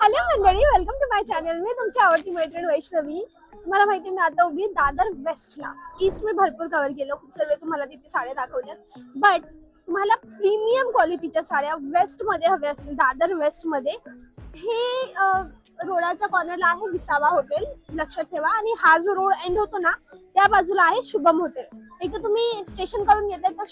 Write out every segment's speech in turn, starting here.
Hello मंडळी, welcome to my channel. मी तुमची आवडती मैत्रीण वैष्णवी. तुम्हाला माहिती आहे, मी आता उभी दादर वेस्टला. ईस्ट मी भरपूर कव्हर केलं, खूप सर्व तुम्हाला तिथे साड्या दाखवल्यात. बट तुम्हाला प्रीमियम क्वालिटीच्या साड्या वेस्ट मध्ये हव्या असतील, दादर वेस्ट मध्ये, हे रोडाच्या कॉर्नरला आहे विसावा हॉटेल, लक्षात ठेवा. आणि हा जो रोड एंड होतो ना, त्या बाजूला आहे शुभम हॉटेल. एक तर तुम्ही स्टेशन करून येताय तर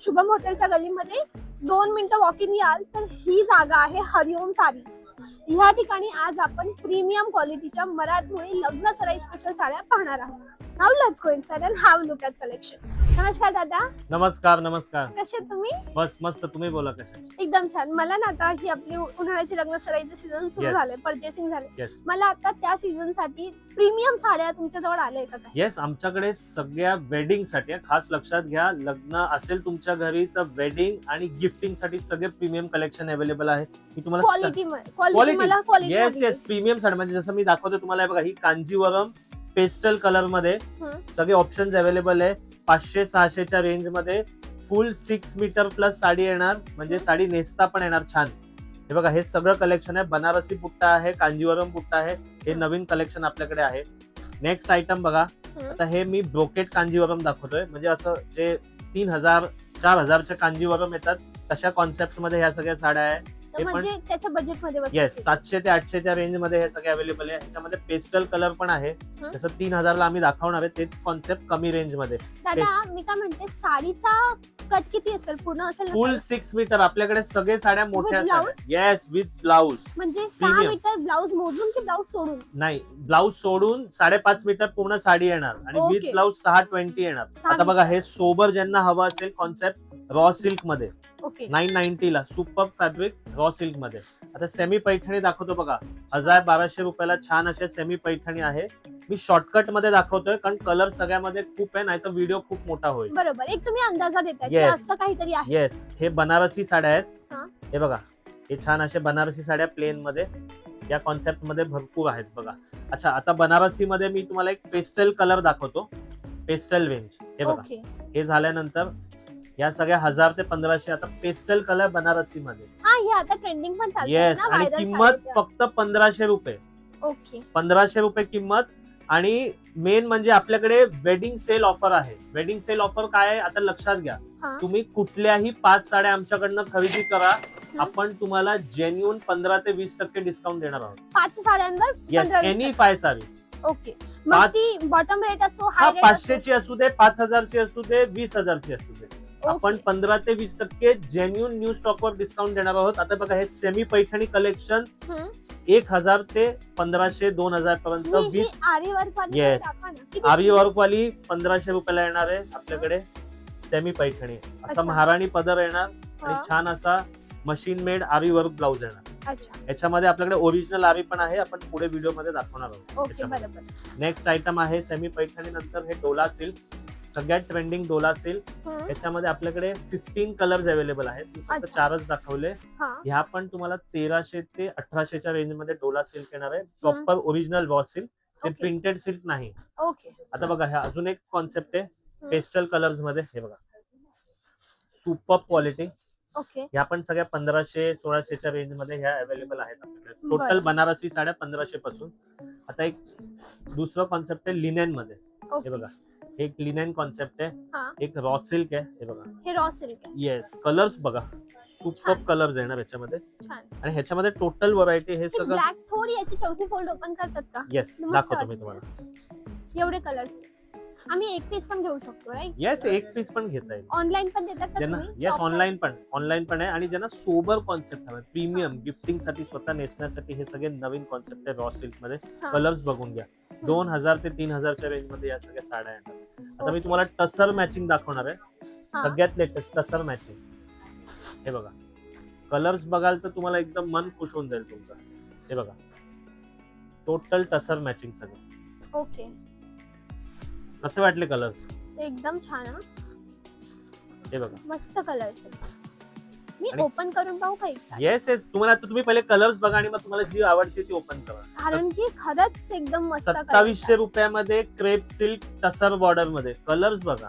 शुभम हॉटेलच्या गलीमध्ये 2 मिनिटं वॉकिंग याल तर ही जागा आहे हरिओम सारीज. ह्या ठिकाणी आज आपण प्रीमियम क्वालिटीच्या मराठमोळी लग्न सराई स्पेशल साड्या पाहणार आहोत. Now let's go inside and have a look at collection. नमस्कार दादा. नमस्कार. नमस्कार. कसे आहेत तुम्ही? बस मस्त. तुम्ही बोला कसे? एकदम छान. मला ना आता ही आपली उन्हाळ्याची लग्न सराईचे सीझन सुरू झाले, परचेसिंग झाले. मला आता त्या सीझन साठी प्रीमियम साड्या तुमच्याजवळ आल्या का? येस, आमच्याकडे सगळ्या वेडिंग साठी, खास लक्षात घ्या, लग्न असेल तुमच्या घरी तर वेडिंग आणि गिफ्टिंग साठी सगळे प्रीमियम कलेक्शन अवेलेबल आहे. मी तुम्हाला quality yes yes premium sari म्हणजे जसं मी दाखवतो तुम्हाला, हे बघा, ही कांजीवरम पेस्टल कलर मध्ये सगळे ऑप्शन्स अवेलेबल आहे. 500-600च्या रेंज मध्ये फुल 6 मीटर प्लस साडी येणार, म्हणजे साडी नेसता पण येणार छान. हे बघा, हे सगळं कलेक्शन आहे. बनारसी पुट्टा आहे, कांजीवरम पुट्टा आहे, हे नवीन कलेक्शन आपल्याकडे आहे. नेक्स्ट आयटम बघा, आता हे मी ब्रोकेट कांजीवरम दाखवतोय, म्हणजे असं जे 3000-4000च्या कांजीवरम येतात तशा कॉन्सेप्ट मध्ये ह्या सगळ्या साड्या आहेत. म्हणजे त्याच्या बजेटमध्ये येस, 700 ते 800च्या रेंज मध्ये हे सगळे अवेलेबल आहे. ह्याच्यामध्ये पेस्टल कलर पण आहे, जसं 3000ला आम्ही दाखवणार आहे तेच कॉन्सेप्ट कमी रेंज मध्ये. दादा मी काय म्हणते, साडीचा कट किती असेल? पूर्ण असेल? Full 6 metre. आपल्याकडे सगळे साड्या मोठ्या. Yes, with blouse. म्हणजे 6 मीटर ब्लाऊज मोजून की ब्लाऊज सोडून? नाही, ब्लाऊज सोडून 5.5 मीटर पूर्ण साडी येणार आणि विथ ब्लाऊज 620 येणार. आता बघा, हे सोबर ज्यांना हवं असेल कॉन्सेप्ट, रॉ सिल्क मध्ये 990 ला सुपर फॅब्रिक रॉ सिल्क मध्ये. आता सेमी पैठणी दाखवतो बघा, 1000-1200 रुपयाला छान असे सेमी पैठणी आहे. मी शॉर्टकट मध्ये दाखवतोय कारण कलर सगळ्यामध्ये खूप आहे, नाही तर व्हिडिओ खूप मोठा होईल. बरोबर, एक तुम्ही अंदाजा देताय असं काहीतरी आहे. येस, हे बनारसी साड्या आहेत. हे बघा, हे छान असे बनारसी साड्या प्लेन मध्ये या कॉन्सेप्ट मध्ये भरपूर आहेत बघा. अच्छा, आता बनारसी मध्ये मी तुम्हाला एक पेस्टल कलर दाखवतो, पेस्टल रेंज. हे बघा, हे झाल्यानंतर या सगळ्या 1000 ते 1500. आता पेस्टल कलर बनारसी मध्ये आता ट्रेंडिंग पण चालू आहे. येस, आणि किंमत फक्त 1500 रुपये. 1500 रुपये किंमत. आणि मेन म्हणजे आपल्याकडे वेडिंग सेल ऑफर आहे. वेडिंग सेल ऑफर काय आहे आता लक्षात घ्या. तुम्ही कुठल्याही 5 साड्या आमच्याकडनं खरेदी करा, आपण तुम्हाला जेन्युन 15 ते 20% डिस्काउंट देणार आहोत 5 साड्यांवर. Yes, any 5 saris. ओके, मग ती बॉटम रेट असो, हाय रेट 500ची असू दे, 5000ची असू दे, 20000ची असू दे, आपण 15 ते 20% जेन्युन न्यू स्टॉक वर डिस्काउंट देणार आहोत. आता बघा, हे सेमी पैठणी कलेक्शन 1000 ते 1500-2000 पर्यंत. येस, आरी वर्क वाली 1500 रुपयाला येणार आहे आपल्याकडे सेमी पैठणी. असा महाराणी पदर येणार आणि छान असा मशीन मेड आरी वर्क ब्लाउज येणार. याच्यामध्ये आपल्याकडे ओरिजिनल आरी पण आहे, आपण पुढे व्हिडिओ मध्ये दाखवणार आहोत. नेक्स्ट आयटम आहे सेमी पैठणी नंतर हे डोला सिल्क, सगळ्यात ट्रेंडिंग डोला सिल्क. याच्यामध्ये आपल्याकडे 15 कलर्स अवेलेबल आहेत. फक्त 4च दाखवले. ह्या पण तुम्हाला 1300 ते 1800च्या रेंज मध्ये डोला सिल्क येणार आहे. प्रॉपर ओरिजिनल रॉ सिल्क, ते प्रिंटेड सिल्क नाही. आता बघा, ह्या अजून एक कॉन्सेप्ट आहे पेस्टल कलर्स मध्ये. हे बघा, सुपर क्वालिटी. ह्या पण सगळ्या 1500-1600च्या रेंज मध्ये ह्या अवेलेबल आहेत आपल्याकडे. टोटल बनारसी साड्या 1500 पासून. आता एक दुसरं कॉन्सेप्ट आहे लिनेन मध्ये. हे बघा, एक लिनेन कॉन्सेप्ट आहे, एक रॉ सिल्क आहे. हे बघा, हे रॉ सिल्क आहे. येस, कलर्स बघा, सुपर कलर्स येणार याच्यामध्ये. आणि ह्याच्यामध्ये टोटल व्हरायटी. हे सगळं ब्लॅक थोडी याची चौथी फोल्ड ओपन करतात का? येस, दाखवतो मी तुम्हाला. एवढे कलर्स आम्ही एक पीस पण घेऊ शकतो, राईट? येस, एक पीस पण घेता येईल. ऑनलाईन पण देतात का तुम्ही? येस, ऑनलाईन पण आहे. आणि ज्यांना सोबर कॉन्सेप्ट हवे, प्रीमियम गिफ्टिंग साठी, स्वतः नेसण्यासाठी, हे सगळे नवीन कॉन्सेप्ट आहे रॉ सिल्क मध्ये. कलर्स बघून घ्या. 2000 ते 3000च्या रेंज मध्ये या सगळ्या साड्या येतात. आता मी तुम्हाला टसर मॅचिंग दाखवणार आहे, सगळ्यात लेटेस्ट टसर मॅचिंग. हे बघा, कलर्स बघाल तर तुम्हाला एकदम मन खुश होऊन जाईल तुमचं. हे बघा, टोटल टसर मॅचिंग सगळं. ओके, कसे वाटले कलर्स? एकदम छान. हे बघा, मस्त कलर्स. मी ओपन करून पाहू का? येस येस, तुम्ही पहिले कलर्स बघा आणि मग तुम्हाला जी आवडते ती ओपन करा. कारण की खरंच एकदम मस्त. 2700 रुपयामध्ये क्रेप सिल्क टसर बॉर्डर मध्ये. कलर्स बघा,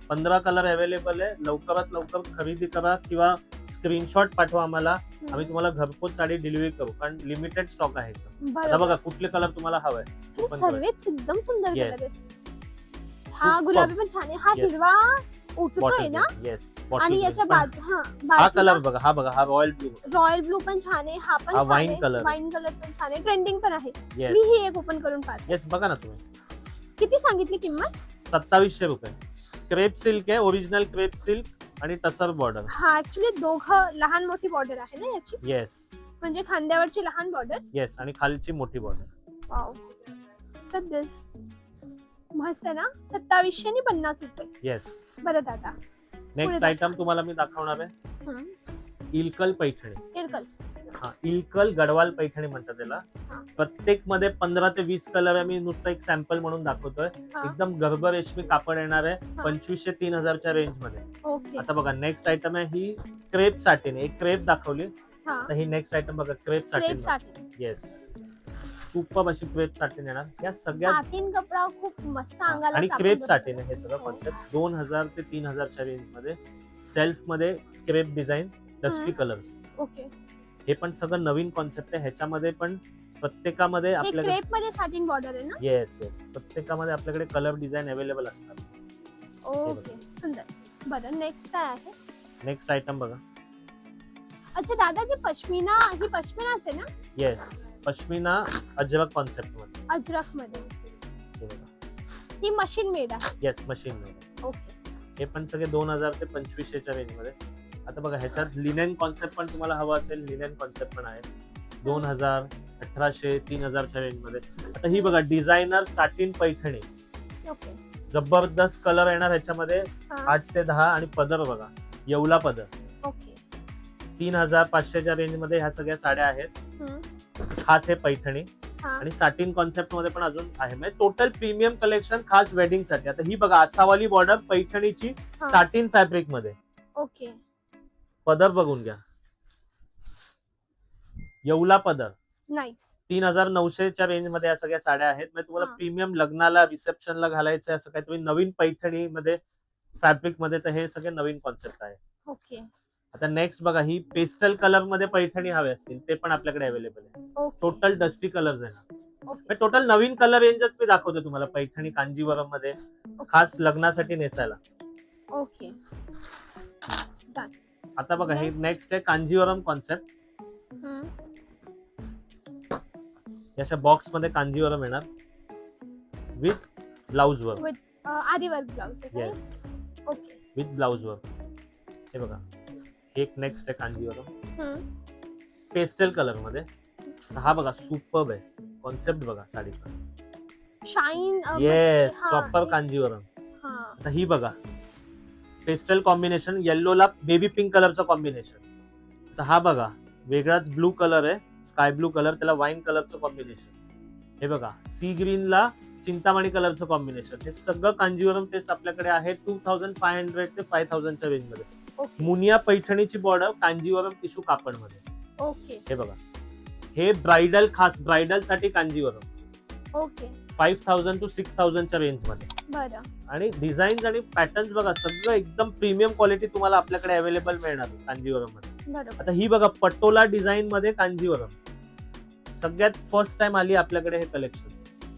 15 कलर अवेलेबल आहे. लवकरात लवकर खरेदी करा किंवा स्क्रीनशॉट पाठवा आम्हाला. आम्ही तुम्हाला घरपोच साडी डिलिव्हरी करू, कारण लिमिटेड स्टॉक आहे. आता बरोबर. बघा कुठले कलर तुम्हाला हवाय. हे सर्वच एकदम सुंदर कलर Yes. आहेत. हा Superb. गुलाबी पण छान आहे. हा Yes. हिरवा उठतोय ना, येस. आणि याच्या बाद हा बाजूला कलर बघा, हा रॉयल ब्लू. रॉयल ब्लू पण छान आहे. हा पण हा छान wine आहे. color. वाईन कलर पण छान आहे. ट्रेंडिंग पण आहे. मी येस ही एक ओपन करून पाहते. येस बघा ना तुम्ही. किती सांगितली किंमत? 2700 रुपये. क्रेप सिल्क आहे, ओरिजिनल क्रेप सिल्क आणि टसर बॉर्डर. हा ऍक्च्युली दोघं लहान मोठी बॉर्डर आहे ना याची, येस म्हणजे खांद्यावरची लहान बॉर्डर. येस आणि खालची मोठी बॉर्डर. वाव, दिस मस्त आहे ना. 2750 आणि 50 रुपये. येस. बरं दादा, नेक्स्ट पुढे आयटम तुम्हाला मी दाखवणार आहे इलकल पैठणी. इरकल. हा इलकल गडवाल पैठणी म्हणतात त्याला. हा. प्रत्येक मध्ये 15 ते 20 कलर आहे. मी नुसतं एक सॅम्पल म्हणून दाखवतोय. हा. एकदम गर्भ रेशमी कापड येणार आहे. हा. 2500 3000च्या रेंज मध्ये. ओके. आता बघा नेक्स्ट आयटम आहे ही क्रेप साटीन. एक क्रेप दाखवली, हा, आता ही नेक्स्ट आयटम बघा crepe crepe satin. Satin. Yes super अशी क्रेप साटीन येणार. या सगळ्यात साटीन कपडा खूप मस्त अंगाला आणि चापून क्रेप बसतो. साटीन आहे हे सगळं हो. कॉन्सेप्ट. 2000 ते 3000च्या रेंज मध्ये. सेल्फ मध्ये crepe design, dusty colours. Okay. हे पण सगळं नवीन कॉन्सेप्ट आहे. ह्याच्यामध्ये पण प्रत्येकामध्ये हे आपल्याकडे क्रेप मध्ये साटीन बॉर्डर आहे ना. येस येस प्रत्येकामध्ये आपल्याकडे कलर डिझाईन अवेलेबल असतात. ओके, सुंदर. बरं, नेक्स्ट काय आहे? नेक्स्ट आयटम बघा. अच्छा दादा, जी पश्मिना, ही पश्मिना असते ना? येस पश्मिना अजरक कॉन्सेप्ट मध्ये. अजरक मध्ये. हे बघा. ही मशीन मेड आहे. येस मशीन मध्ये. ओके. हे पण सगळे 2000 ते 2500च्या रेंज मध्ये. आता बघा ह्याच्यात लिनेन कॉन्सेप्ट पण तुम्हाला हवा असेल, लिनेन कॉन्सेप्ट पण आहे. 2000 1800 3000च्या रेंज मध्ये. आता ही बघा डिझायनर साटीन पैठणी. ओके. जबरदस्त कलर येणार ह्याच्यामध्ये. हा. 8 ते 10 आणि पदर बघा येवला पदर. ओके. 3500च्या रेंज मध्ये ह्या सगळ्या साड्या आहेत. हम्म. खास हे पैठणी हा. आणि साटीन कॉन्सेप्ट मध्ये पण अजून आहे. म्हणजे टोटल प्रीमियम कलेक्शन खास वेडिंग साठी. आता ही बघा आसावाली बॉर्डर पैठणीची हा. साटीन फॅब्रिक मध्ये. ओके. पदर बघून घ्या, येवला पदर. नाईस. 3900च्या रेंज मध्ये या सगळ्या साड्या आहेत. म्हणजे तुम्हाला हा. प्रीमियम लग्नाला रिसेप्शनला घालायचं असं काहीतरी नवीन पैठणी मध्ये फॅब्रिक मध्ये, तर हे सगळे नवीन कॉन्सेप्ट आहे. ओके. आता नेक्स्ट बघा ही पेस्टल कलर मध्ये पैठणी हवे असतील ते पण आपल्याकडे अवेलेबल आहे. ओके. टोटल डस्टी कलर्स आहे ना. ओके. टोटल नवीन कलर रेंजच मी दाखवतो तुम्हाला पैठणी कांजीवरम मध्ये खास लग्नासाठी नेसायला. ओके. Done. आता बघा हे Next. नेक्स्ट आहे कांजीवरम कॉन्सेप्ट. हम्म. याच्या बॉक्स मध्ये कांजीवरम येणार विथ ब्लाउज वर्क. आरी वर्क ब्लाउज आहे. Yes okay. With blouse work. हे बघा एक नेक्स्ट आहे कांजीवरम हम्म. पेस्टल कलर मध्ये. हा बघा सुपर्ब आहे कॉन्सेप्ट बघा साडीचा. शाईन. Yes proper Kanjeevaram. हा. आता ही बघा पेस्टल कॉम्बिनेशन, येल्लोला बेबी पिंक कलरचं कॉम्बिनेशन. तर हा बघा वेगळाच ब्लू कलर आहे, स्काय ब्लू कलर, त्याला वाईन कलरचं कॉम्बिनेशन. हे बघा सी ग्रीनला चिंतामणी कलरचं कॉम्बिनेशन. हे सगळं कांजीवरम टेस्ट आपल्याकडे आहे 2500 ते 5000च्या रेंज मध्ये. ओके. मुनिया पैठणीची बॉर्डर कांजीवरम टिश्यू कापड मध्ये. ओके. हे बघा हे ब्राइडल, खास ब्राइडल साठी कांजीवरम. ओके. 5000 to 6000च्या रेंज मध्ये. बरं. आणि डिझाईन्स आणि पॅटर्न्स बघा सगळं एकदम प्रीमियम क्वालिटी तुम्हाला आपल्याकडे अवेलेबल मिळणार कांजीवरम मध्ये. बरोबर. आता ही बघा पटोला डिझाईन मध्ये कांजीवरम सगळ्यात फर्स्ट टाइम आली आपल्याकडे हे कलेक्शन.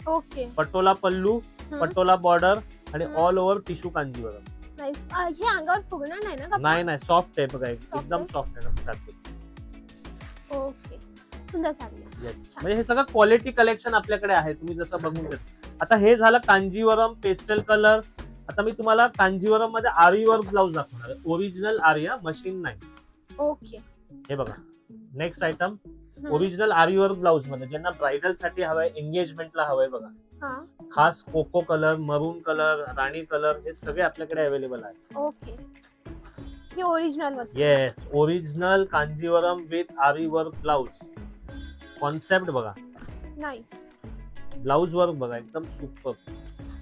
ओके. पटोला पल्लू, हम्म. पटोला बॉर्डर आणि hmm. All over tissue Kanjeevaram. Nice. हे अंगावर फुगणार नाही ना कपडा? नाही नाही सॉफ्ट आहे बघा Soft एकदम आहे? सॉफ्ट आहे फॅब्रिक. ओके. सुंदर साडी आहे. Yes. छान. म्हणजे हे सगळं क्वालिटी कलेक्शन आपल्याकडे आहे, तुम्ही जसं बघून घेता. आता हे झालं कांजीवरम पेस्टल कलर. आता मी तुम्हाला कांजीवरम मध्ये आरी वर्क ब्लाउज दाखवणार आहे. ओरिजिनल आर्या मशीन नाही. ओके. हे बघा नेक्स्ट आयटम हम्म. ओरिजिनल आरी वर्क ब्लाउज मध्ये, ज्यांना ब्राइडल साठी हवाय, एंगेजमेंटला हवाय बघा. हा. खास कोको कलर, मरून कलर, राणी कलर हे सगळे आपल्याकडे अवेलेबल आहेत. ओके. हे ओरिजिनल वस्तू. येस ओरिजिनल कांजीवरम विथ आरी वर्क ब्लाउज. कॉन्सेप्ट बघा, नाईस. ब्लाउज वर्क बघा एकदम सुपर.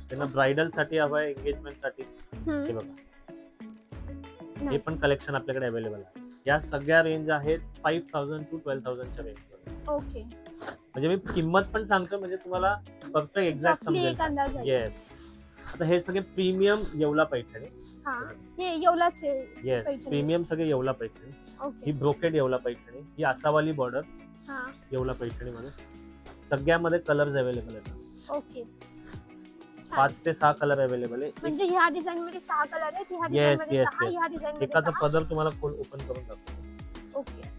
त्यांना ब्राइडल साठी हवाय, एंगेजमेंट साठी. हे हम्म. बघा हे पण कलेक्शन आपल्याकडे अवेलेबल आहे. या सगळ्या रेंज आहेत 5000 to 12000च्या रेंज मध्ये. ओके. म्हणजे मी किंमत पण सांगतो म्हणजे तुम्हाला परफेक्ट एक्झॅक्ट आपली एक समजेल. अंदाज आहे. येस आता हे सगळे प्रीमियम येवला पैठणी. हा हे येवलाचे येस, पैठणी. प्रीमियम सगळे येवला पैठणी. ओके ही ब्रोकेड येवला पैठणी, ही आसावाली बॉर्डर हा येवला पैठणी मध्ये. सगळ्यामध्ये कलर्स अवेलेबल आहेत. ओके 5 ते 6 कलर अवेलेबल आहे. म्हणजे ह्या डिझाईन मध्ये 6 कलर आहेत, ह्या डिझाईन येस मध्ये येस 6, ह्या येस. डिझाईन मध्ये एकाचा 6. पदर तुम्हाला ओपन करून दाखवतो. ओके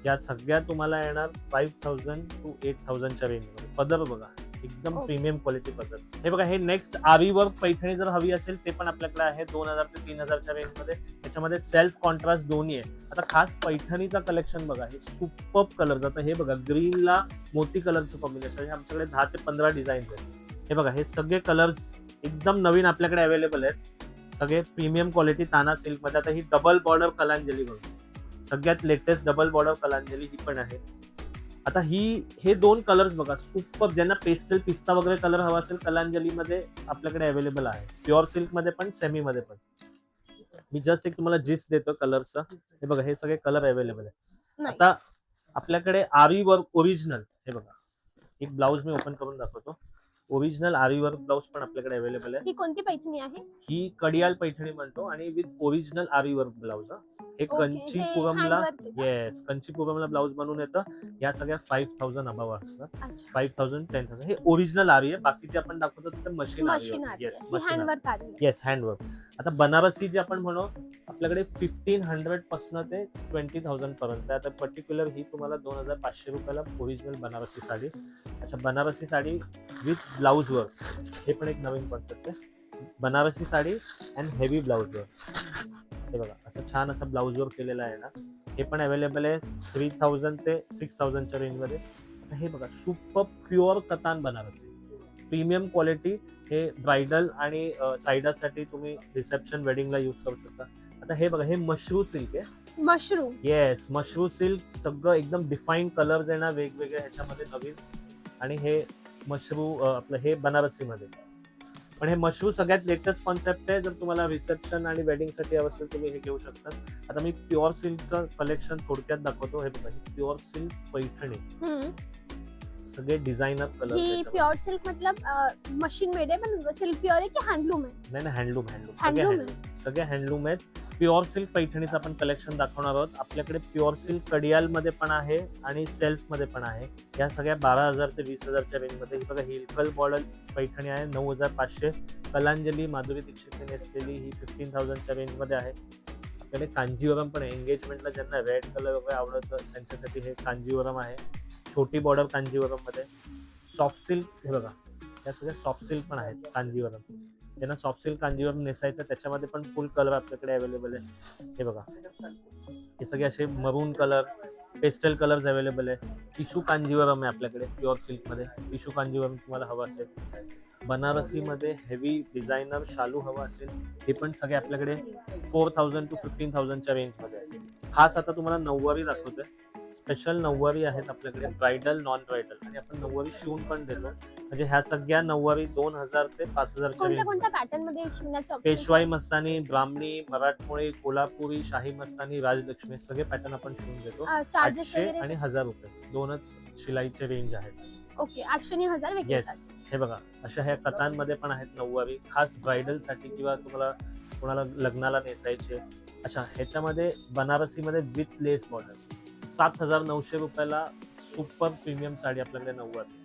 या सगळ्या तुम्हाला येणार 5000 to 8000 च्या रेंज मध्ये. पदर बघा एकदम Okay. प्रीमियम क्वालिटी पदर. हे बघा हे नेक्स्ट आरी वर्क पैठणी जर हवी असेल ते पण आपल्याकडे आहे 2000 ते 3000 च्या रेंज मध्ये. त्याच्यामध्ये सेल्फ कॉन्ट्रास्ट दोन्ही आहे. आता खास पैठणीचा कलेक्शन बघा, हे सुपर्ब कलर्स. आता हे बघा ग्रीनला मोती कलरचं कॉम्बिनेशन. आमच्याकडे 10 ते 15 डिझाईन्स आहेत. हे बघा हे सगळे कलर्स एकदम नवीन आपल्याकडे अवेलेबल आहेत. सगळे प्रीमियम क्वालिटी ताना सिल्क मध्ये. आता ही डबल बॉर्डर कलांजली बघा, सगळ्यात लेटेस्ट डबल बॉर्डर कलांजली ही पण आहे. आता हे 2 कलर्स बघा सुपर. ज्यांना पेस्टल पिस्ता वगैरे कलर हवा असेल कलांजली मध्ये आपल्याकडे अवेलेबल आहे. प्युअर सिल्क मध्ये पण सेमी मध्ये पण. मी जस्ट एक तुम्हाला जिस्ट देतो कलरचा. हे बघा हे सगळे कलर अवेलेबल आहे. आता आपल्याकडे आरी वर्क ओरिजिनल. हे बघा एक ब्लाऊज मी ओपन करून दाखवतो. ओरिजिनल आरी वर्क ब्लाऊज पण आपल्याकडे अवेलेबल आहे. ही कोणती पैठणी आहे? ही कडियाल पैठणी म्हणतो आणि विथ ओरिजिनल आरी वर्क ब्लाऊज. हे Okay, कंचीपुरमला हे handwork आहे का? येस कंचीपुरमला ब्लाऊज बनवून येतं. या सगळ्या 5000 अबाव असतात. अच्छा 5000 10,000 हे ओरिजिनल आरी आहे. बाकीचे आपण दाखवतो ते मशीन मशीन आरी. येस ही हँडवर्क आली. Yes handwork. आता बनारसी जे आपण म्हणू आपल्याकडे 1500 पासून ते 20,000 पर्यंत. आता पर्टिक्युलर ही तुम्हाला 2500 रुपयाला ओरिजिनल बनारसी साडी. अच्छा Banarasi sari with blouse work हे पण एक नवीन कॉन्सेप्ट आहे. Banarasi sari and heavy blouse work. हे बघा असं छान असं ब्लाऊज वर्क केलेलं आहे ना. हे पण अवेलेबल आहे 3000 ते 6000 च्या रेंज मध्ये. आता हे बघा super pure Katan Banarasi premium quality. हे ब्रायडल आणि साईडासाठी तुम्ही रिसेप्शन वेडिंगला यूज करू शकता. आता हे बघा हे मशरू सिल्क आहे. Mushroom yes mashru silk. सगळं एकदम डिफाईन कलर्स आहे ना वेगवेगळे ह्याच्यामध्ये नवीन. आणि हे मशरू आपलं हे बनारसी मध्ये. पण हे मशरू सगळ्यात लेटेस्ट कॉन्सेप्ट आहे. जर तुम्हाला रिसेप्शन आणि वेडिंग साठी हवं असेल तुम्ही हे घेऊ शकता. आता मी प्युअर सिल्कचं कलेक्शन थोडक्यात दाखवतो. हे बघा ही प्युअर सिल्क पैठणी. सगळे डिझायनर कलर. ही प्योर सिल्क मतलब मशीन मेड आहे पण सिल्क प्योर आहे की हँडलूम आहे? नाही हँडलूम हँडलूम आहे. सगळे हँडलूम आहेत. प्युअर सिल्क पैठणीचं आपण कलेक्शन दाखवणार आहोत. आपल्याकडे प्युअर सिल्क कडियाल मध्ये पण आहे आणि सेल्फ मध्ये पण आहे. या सगळ्या 12000 ते 20000 च्या रेंज मध्ये. ही बघा हिलकल मॉडेल पैठणी आहे 9500. कलांजली माधुरी दीक्षितने नेसलेली ही 15000 च्या रेंज मध्ये आहे. आपल्याकडे कांजीवरम पण आहे. एंगेजमेंटला ज्यांना रेड कलर वगैरे आवडतं त्यांच्यासाठी हे कांजीवरम आहे. छोटी बॉर्डर कांजीवरम मध्ये. सॉफ्ट सिल्क हे बघा या सगळ्या सॉफ्ट सिल्क पण आहेत कांजीवरम. ज्यांना सॉफ्ट सिल्क कांजीवरम नेसायचं त्याच्यामध्ये पण फुल कलर आपल्याकडे अवेलेबल आहे. हे बघा हे सगळे असे मरून कलर पेस्टल कलर्स अवेलेबल आहे. टिशू कांजीवरम आहे आपल्याकडे प्युअर सिल्क मध्ये. टिशू कांजीवरम तुम्हाला हवं असेल. बनारसी मध्ये हेवी डिझायनर शालू हवा असेल हे पण सगळे आपल्याकडे 4000 to 15,000 च्या रेंज मध्ये आहे. खास आता तुम्हाला नऊवारी दाखवतोय. स्पेशल नऊवारी आहेत आपल्याकडे ब्रायडल नॉन ब्रायडल. आणि आपण नऊवारी शिवून पण देतो. म्हणजे ह्या सगळ्या नऊवारी 2000 ते 5000 च्या रेंज. कोणत्या पॅटर्न मध्ये शिवण्याचं पेशवाई मस्तानी ब्राह्मणी मराठमोळी कोल्हापुरी शाही मस्तानी राजलक्ष्मी सगळे पॅटर्न आपण शिवून देतो. चार्जेस 800 वगैरे? आणि 1000 रुपये दोनच शिलाईचे रेंज आहेत. ओके 800 आणि 1000 वेगळे येस हे बघा अशा ह्या कथांमध्ये पण आहेत नऊवारी खास ब्रायडल साठी किंवा तुम्हाला कोणाला लग्नाला नेसायचे. अच्छा ह्याच्यामध्ये बनारसीमध्ये विथ लेस बॉर्डर 7900 रुपयाला सुपर प्रीमियम साडी आपल्याकडे नऊवारी.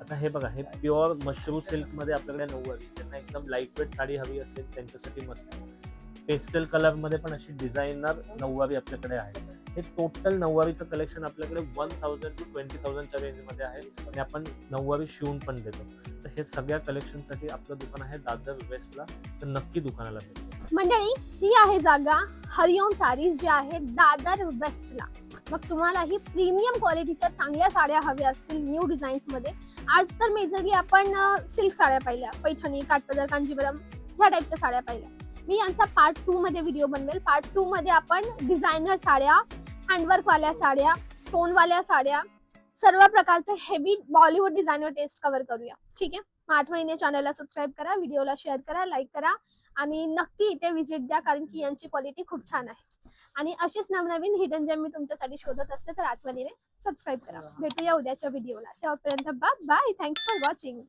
आता हे बघा हे प्युअर मशरू सिल्क मध्ये आपल्याकडे नऊवारी. ज्यांना एकदम लाईट वेट साडी हवी असेल त्यांच्यासाठी मस्त. पेस्टल कलर मध्ये पण अशी डिझायनर नऊवारी आपल्याकडे आहे. हे टोटल नऊवारीचं कलेक्शन आपल्याकडे 1000 to 20,000 च्या रेंज मध्ये आहे. आणि आपण नऊवारी शिवून पण देतो. तर हे सगळ्या कलेक्शन साठी आपलं दुकान आहे दादर वेस्टला. तर नक्की दुकानाला भेटा. मंडळी ही आहे जागा हरिओम सारीज जे आहे दादर वेस्टला. मग तुम्हाला ही प्रीमियम क्वालिटीच्या चांगल्या साड्या हव्या असतील न्यू डिझाईन्स मध्ये. आज तर मेजरली आपण सिल्क साड्या पाहिल्या, पैठणी काठपदर कांजीवरम ह्या टाईपच्या साड्या पाहिल्या. मी यांचा पार्ट 2 मध्ये व्हिडिओ बनवेल. पार्ट 2 मध्ये आपण डिझायनर साड्या, हँडवर्क वाल्या साड्या, स्टोन वाल्या साड्या, सर्व प्रकारचे heavy Bollywood designer taste cover करूया. ठीक आहे. मग आठवणीने चॅनलला सबस्क्राईब करा, व्हिडिओला शेअर करा, लाईक करा आणि नक्की इथे व्हिजिट द्या कारण की यांची क्वालिटी खूप छान आहे. आणि अशीच नवनवीन हिडन जेम मी तुमच्यासाठी शोधत असते तर आठवणीने सबस्क्राईब करा. भेटूया उद्याच्या व्हिडिओला. तेव्हापर्यंत बाय. Thanks for watching.